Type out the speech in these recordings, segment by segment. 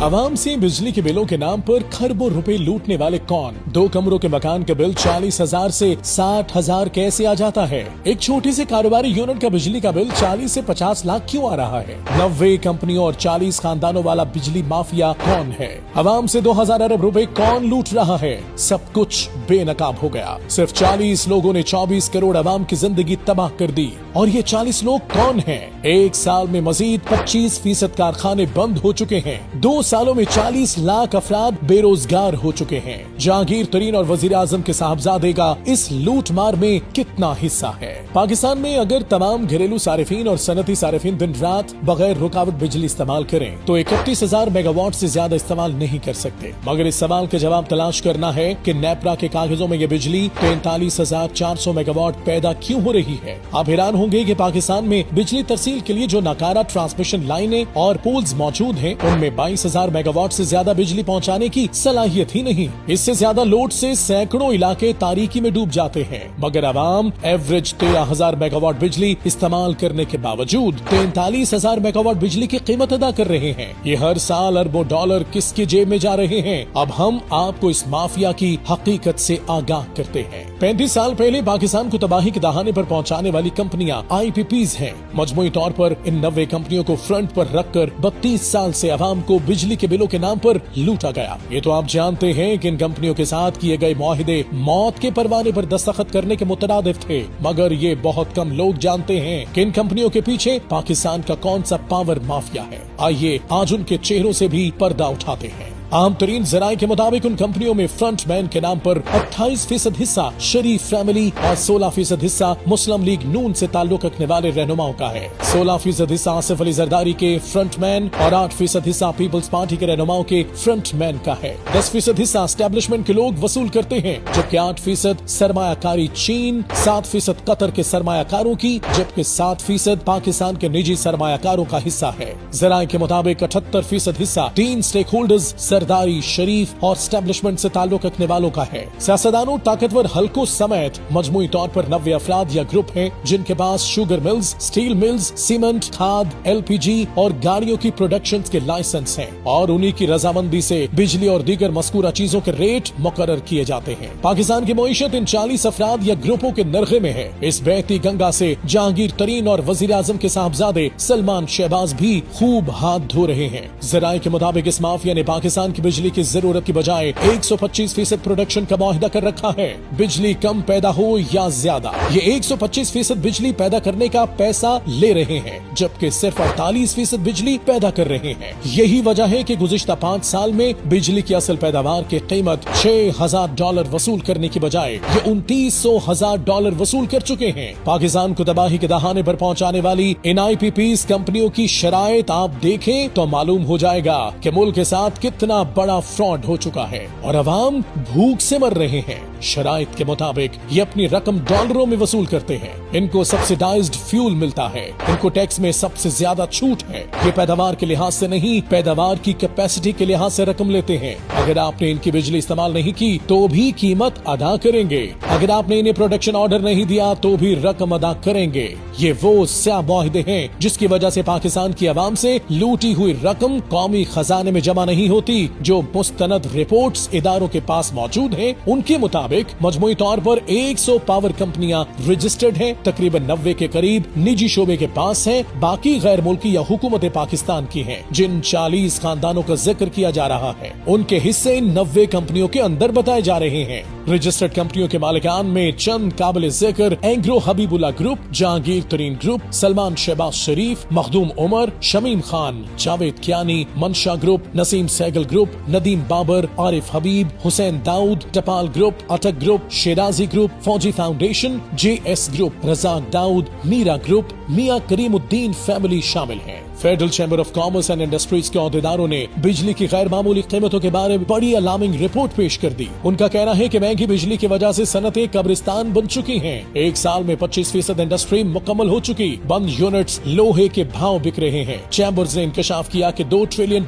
आवाम से बिजली के बिलों के नाम पर खरबों रुपए लूटने वाले कौन? 2 कमरों के मकान का बिल 40,000 से 60,000 कैसे आ जाता है? एक छोटे से कारोबारी यूनिट का बिजली का बिल 40 से 50 लाख क्यों आ रहा है? 90 कंपनियों और 40 खानदानों वाला बिजली माफिया कौन है? आवाम से 2000 अरब रुपए कौन लूट रहा है? सब कुछ बेनकाब हो गया। सिर्फ 40 लोगों ने 24 करोड़ आवाम की जिंदगी तबाह कर दी। और ये 40 लोग कौन हैं? एक साल में मजीद 25% कारखाने बंद हो चुके हैं। 2 सालों में 40 लाख अफराद बेरोजगार हो चुके हैं। जहांगीर तरीन और वजीर आजम के साहबजादे का इस लूटमार में कितना हिस्सा है? पाकिस्तान में अगर तमाम घरेलू सारिफीन और सनती सारिफीन दिन रात बगैर रुकावट बिजली इस्तेमाल करें तो 31,000 मेगावाट से ज्यादा इस्तेमाल नहीं कर सकते। मगर इस सवाल का जवाब तलाश करना है कि नेपरा के कागजों में ये बिजली 43,400 मेगावाट पैदा क्यों हो रही है। आप हैरान होंगे कि पाकिस्तान में बिजली तरसील के लिए जो नाकारा ट्रांसमिशन लाइनें और पोल्स मौजूद हैं, उनमें 22,000 मेगावाट से ज्यादा बिजली पहुंचाने की सलाहियत ही नहीं। इससे ज्यादा लोड से सैकड़ों इलाके तारीकी में डूब जाते हैं। मगर आवाम एवरेज 13,000 मेगावाट बिजली इस्तेमाल करने के बावजूद 43,000 मेगावाट बिजली की कीमत अदा कर रहे हैं। ये हर साल अरबों डॉलर किसके जेब में जा रहे हैं? अब हम आपको इस माफिया की हकीकत से आगाह करते हैं। 35 साल पहले पाकिस्तान को तबाही के दहाने पर पहुंचाने वाली कंपनियां IPPs हैं। मजमूई तौर पर इन 90 कंपनियों को फ्रंट पर रखकर 32 साल से आवाम को बिजली के बिलों के नाम पर लूटा गया। ये तो आप जानते हैं कि इन कंपनियों के साथ किए गए मुआहिदे मौत के परवाने पर दस्तखत करने के मुतरादिफ थे। मगर ये बहुत कम लोग जानते हैं कि इन कंपनियों के पीछे पाकिस्तान का कौन सा पावर माफिया है। आइए आज उनके चेहरों से भी पर्दा उठाते हैं। आम तरीन जराये के मुताबिक उन कंपनियों में फ्रंटमैन के नाम पर 28% हिस्सा शरीफ फैमिली और 16% हिस्सा मुस्लिम लीग नून से ताल्लुक रखने वाले रहनुमाओं का है। 16% हिस्सा आसिफ अली जरदारी के फ्रंटमैन और 8% हिस्सा पीपल्स पार्टी के रहनुमाओं के फ्रंटमैन का है। 10% हिस्सा एस्टेब्लिशमेंट के लोग वसूल करते हैं, जबकि 8% सरमायाकारी चीन, 7% कतर के सरमायाकारों की, जबकि 7% पाकिस्तान के निजी सरमायाकारों का हिस्सा है। जराये के मुताबिक 78% हिस्सा 3 स्टेक होल्डर्स सरदारी, शरीफ और एस्टेब्लिशमेंट से ताल्लुक रखने वालों का है। सियासतदानों, ताकतवर हलकों समेत मजमूई तौर पर 90 अफराद या ग्रुप हैं जिनके पास sugar mills, steel mills, cement, खाद, LPG और गाड़ियों की प्रोडक्शन के लाइसेंस हैं और उन्हीं की रजामंदी से बिजली और दीगर मस्कूरा चीजों के रेट मुकर्रर किए जाते हैं। पाकिस्तान की मईशत इन 40 अफराद या ग्रुपों के नरखे में है। इस बहती गंगा से जहांगीर तरीन और वजीर आजम के साहबजादे सलमान शहबाज भी खूब हाथ धो रहे हैं। जराये के मुताबिक इस माफिया ने पाकिस्तान की बिजली की जरूरत की बजाय 125% प्रोडक्शन का मुआहिदा कर रखा है। बिजली कम पैदा हो या ज्यादा, ये 125% बिजली पैदा करने का पैसा ले रहे हैं, जबकि सिर्फ 48% बिजली पैदा कर रहे हैं। यही वजह है कि गुज़िश्ता 5 साल में बिजली की असल पैदावार की कीमत $6,000 वसूल करने की बजाय ये $29,000 वसूल कर चुके हैं। पाकिस्तान को तबाही के दहाने पर पहुंचाने वाली इन IPPs कंपनियों की शराइत आप देखें तो मालूम हो जाएगा कि मुल्क के साथ कितना बड़ा फ्रॉड हो चुका है और अवाम भूख से मर रहे हैं। शराइत के मुताबिक ये अपनी रकम डॉलरों में वसूल करते हैं। इनको सब्सिडाइज्ड फ्यूल मिलता है। इनको टैक्स में सबसे ज्यादा छूट है। ये पैदावार के लिहाज से नहीं, पैदावार की कैपेसिटी के लिहाज से रकम लेते हैं। अगर आपने इनकी बिजली इस्तेमाल नहीं की तो भी कीमत अदा करेंगे। अगर आपने इन्हें प्रोडक्शन ऑर्डर नहीं दिया तो भी रकम अदा करेंगे। ये वो स्या मुआहिदे हैं जिसकी वजह से पाकिस्तान की आवाम से लूटी हुई रकम कौमी खजाने में जमा नहीं होती। जो मुस्तनद रिपोर्ट्स इदारों के पास मौजूद हैं, उनके मुताबिक मजमूई तौर पर 100 पावर कंपनियां रजिस्टर्ड हैं। तकरीबन 90 के करीब निजी शोबे के पास हैं। बाकी गैर मुल्की या हुकूमत पाकिस्तान की हैं। जिन 40 खानदानों का जिक्र किया जा रहा है, उनके हिस्से इन 90 कंपनियों के अंदर बताए जा रहे हैं। रजिस्टर्ड कंपनियों के मालिकान में चंद काबिल जिक्र Engro Habibullah group, Jahangir Tareen group, Salman Shahbaz Sharif, Makhdoom Umar, Shamim Khan, Javed Kiyani, Mansha group, Naseem Saigal group, Nadeem Babar, Arif Habib, Hussain Dawood, Tapal group, Attock group, Shirazi group, Fauji foundation, JS group, Razzaq Dawood, Meera group, Mian Karimuddin family शामिल हैं। Federal chamber of commerce and industries के अहदेदारों ने बिजली की गैर मामूली कीमतों के बारे में बड़ी अलार्मिंग रिपोर्ट पेश कर दी। उनका कहना है कि महंगी बिजली की वजह से सनतें कब्रिस्तान बन चुकी हैं। एक साल में 25% इंडस्ट्री मुकम्मल हो चुकी। बंद यूनिट्स लोहे के भाव बिक रहे हैं। चैम्बर्स ने इंकशाफ किया कि $2 ट्रिलियन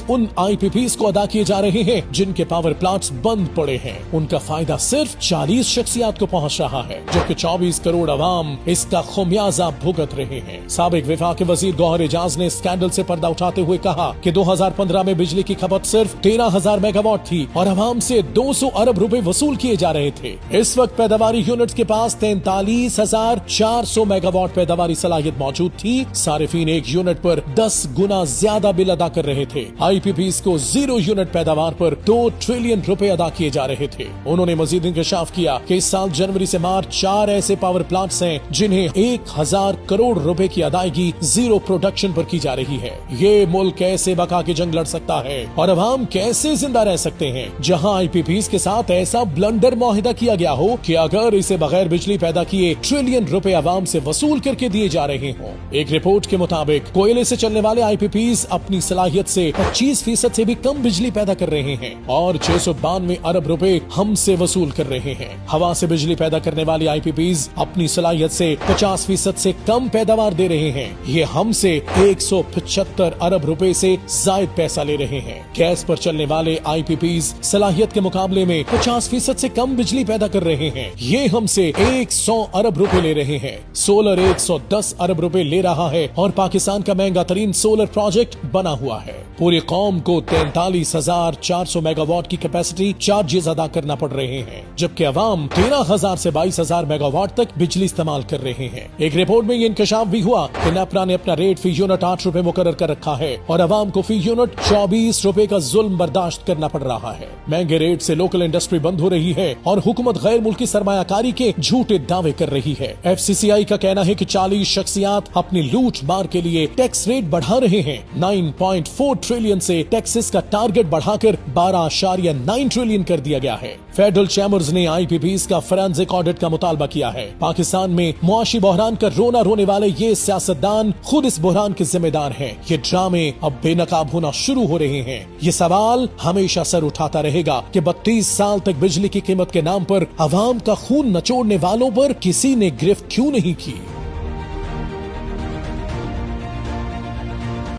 उन IPPs IPPs को अदा किए जा रहे हैं जिनके पावर प्लांट्स बंद पड़े हैं। उनका फायदा सिर्फ 40 शख्सियात को पहुंच रहा है, जबकि 24 करोड़ अवाम इसका खुमियाजा भुगत रहे हैं। साबिक विफाक वजीर गौहर एजाज ने स्कैंडल से पर्दा उठाते हुए कहा कि 2015 में बिजली की खपत सिर्फ 13,000 मेगावाट थी और अवाम से 200 अरब रुपए वसूल किए जा रहे थे। इस वक्त पैदावारी यूनिट्स के पास 43,400 मेगावाट पैदावारी सलाहियत मौजूद थी। सारिफीन एक यूनिट पर 10 गुना ज्यादा बिल अदा कर रहे थे। IPPs को 0 यूनिट पैदावार पर 2 ट्रिलियन रुपए अदा किए जा रहे थे। उन्होंने मजीद इंकशाफ किया कि इस साल जनवरी से मार्च 4 ऐसे पावर प्लांट्स हैं जिन्हें 1,000 करोड़ रुपए की अदायगी जीरो प्रोडक्शन पर की जा रही है। ये मुल्क कैसे बका की जंग लड़ सकता है और अवाम कैसे जिंदा रह सकते हैं जहां IPPs के साथ ऐसा ब्लंडर मुआहिदा किया गया हो कि अगर इसे बगैर बिजली पैदा किए ट्रिलियन रुपए अवाम से वसूल करके दिए जा रहे हों। एक रिपोर्ट के मुताबिक कोयले से चलने वाले IPPs अपनी सलाहियत से 25% से भी कम बिजली पैदा कर रहे हैं और 692 अरब रुपए हमसे वसूल कर रहे हैं। हवा से बिजली पैदा करने वाली IPPs अपनी सलाहियत से 50% से कम पैदावार दे रहे हैं। ये हमसे 175 अरब रुपए से जायद पैसा ले रहे हैं। गैस पर चलने वाले IPPs सलाहियत के मुकाबले में 50% से कम बिजली पैदा कर रहे हैं। ये हमसे 100 अरब रुपए ले रहे हैं। सोलर 110 अरब रुपए ले रहा है और पाकिस्तान का महंगा तरीन सोलर प्रोजेक्ट बना हुआ है। पूरी कौम को 43,400 मेगावाट की कैपेसिटी चार्जेस अदा करना पड़ रहे हैं, जबकि अवाम 13,000 से 22,000 मेगावाट तक बिजली इस्तेमाल कर रहे हैं। एक रिपोर्ट में ये इंकशाफ भी हुआ कि नेपरा ने अपना रेट फी यूनिट 8 रुपए मुकर्रर कर रखा है और अवाम को फी यूनिट 24 रुपए का जुल्म बर्दाश्त करना पड़ रहा है। महंगे रेट से लोकल इंडस्ट्री बंद हो रही है और हुकूमत गैर मुल्की सरमायाकारी के झूठे दावे कर रही है। FCCI का कहना है कि 40 शख्सियात अपनी लूट मार के लिए टैक्स रेट बढ़ा रहे हैं। 9.4 ट्रिलियन से टैक्सेस का टारगेट बढ़ाकर 12.9 ट्रिलियन कर दिया गया है। फेडरल चैम्बर्स ने IPPs का फोरेंसिक ऑडिट का मुतालबा किया है। पाकिस्तान में मुआशी बहरान का रोना रोने वाले ये सियासतदान खुद इस बहरान के जिम्मेदार हैं। ये ड्रामे अब बेनकाब होना शुरू हो रहे हैं। ये सवाल हमेशा सर उठाता रहेगा कि 32 साल तक बिजली की कीमत के नाम पर अवाम का खून नचोड़ने वालों पर किसी ने गिरफ्त क्यों नहीं की।